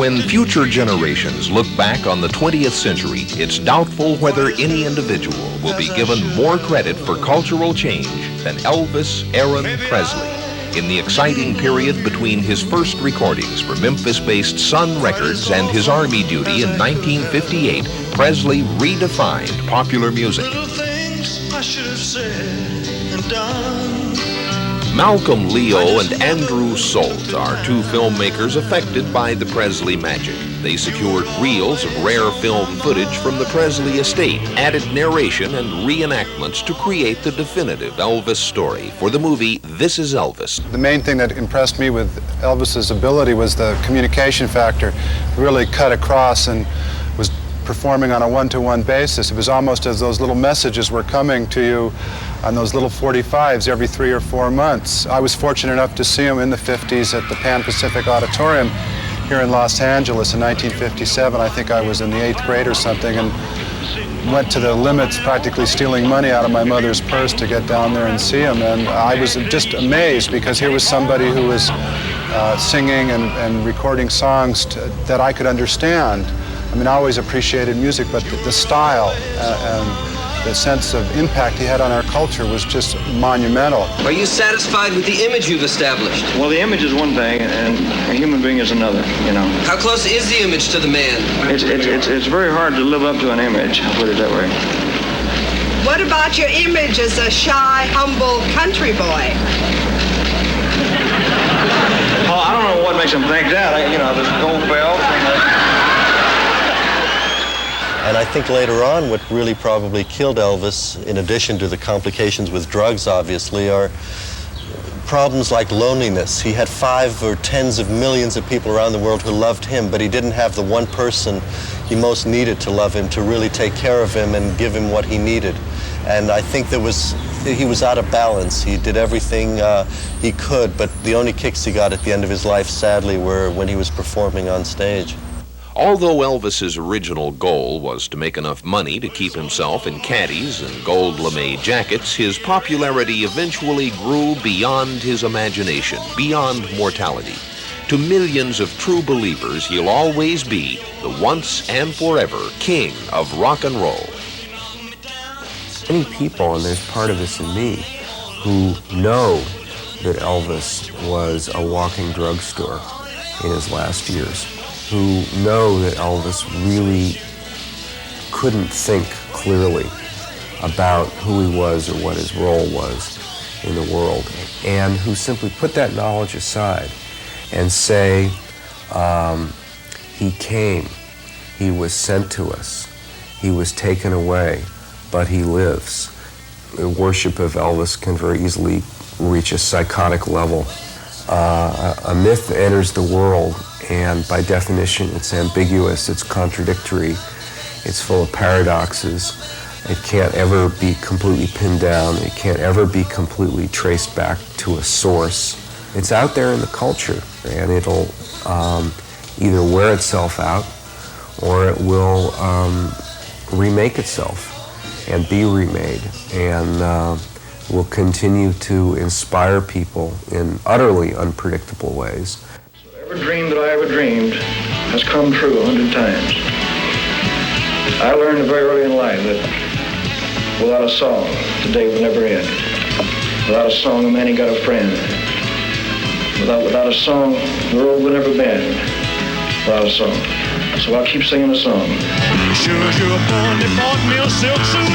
when future generations look back on the 20th century, it's doubtful whether any individual will be given more credit for cultural change than Elvis Aaron Presley. In the exciting period between his first recordings for Memphis-based Sun Records and his Army duty in 1958, Presley redefined popular music. Malcolm Leo and Andrew Solt are two filmmakers affected by the Presley magic. They secured reels of rare film footage from the Presley estate, added narration and reenactments to create the definitive Elvis story for the movie This Is Elvis. The main thing that impressed me with Elvis's ability was the communication factor. He really cut across and was performing on a one-to-one basis. It was almost as those little messages were coming to you on those little 45s every 3 or 4 months. I was fortunate enough to see him in the 50s at the Pan Pacific Auditorium here in Los Angeles in 1957. I think I was in the 8th grade or something, and went to the limits, practically stealing money out of my mother's purse to get down there and see him. And I was just amazed, because here was somebody who was singing and recording songs that I could understand. I mean, I always appreciated music, but the style and the sense of impact he had on our culture was just monumental. Are you satisfied with the image you've established? Well, the image is one thing, and a human being is another, you know. How close is the image to the man? It's very hard to live up to an image, I'll put it that way. What about your image as a shy, humble country boy? Oh, I don't know what makes him think that. This gold belt. And I think later on what really probably killed Elvis, in addition to the complications with drugs, obviously, are problems like loneliness. He had 5 or tens of millions of people around the world who loved him, but he didn't have the one person he most needed to love him, to really take care of him and give him what he needed. And I think he was out of balance. He did everything he could, but the only kicks he got at the end of his life, sadly, were when he was performing on stage. Although Elvis's original goal was to make enough money to keep himself in caddies and gold lame jackets, his popularity eventually grew beyond his imagination, beyond mortality. To millions of true believers, he'll always be the once and forever king of rock and roll. Many people, and there's part of this in me, who know that Elvis was a walking drugstore in his last years, who know that Elvis really couldn't think clearly about who he was or what his role was in the world, and who simply put that knowledge aside and say, he came, he was sent to us, he was taken away, but he lives. The worship of Elvis can very easily reach a psychotic level. A myth enters the world, and by definition it's ambiguous, it's contradictory, it's full of paradoxes. It can't ever be completely pinned down, it can't ever be completely traced back to a source. It's out there in the culture, and it'll either wear itself out, or it will remake itself and be remade, and will continue to inspire people in utterly unpredictable ways. So every dream that I ever dreamed has come true 100 times. I learned very early in life that without a song, the day will never end. Without a song, a man ain't got a friend. Without a song, the road will never bend. Without a song. So I'll keep singing the song. Sure as you're born, they bought me a silk suit.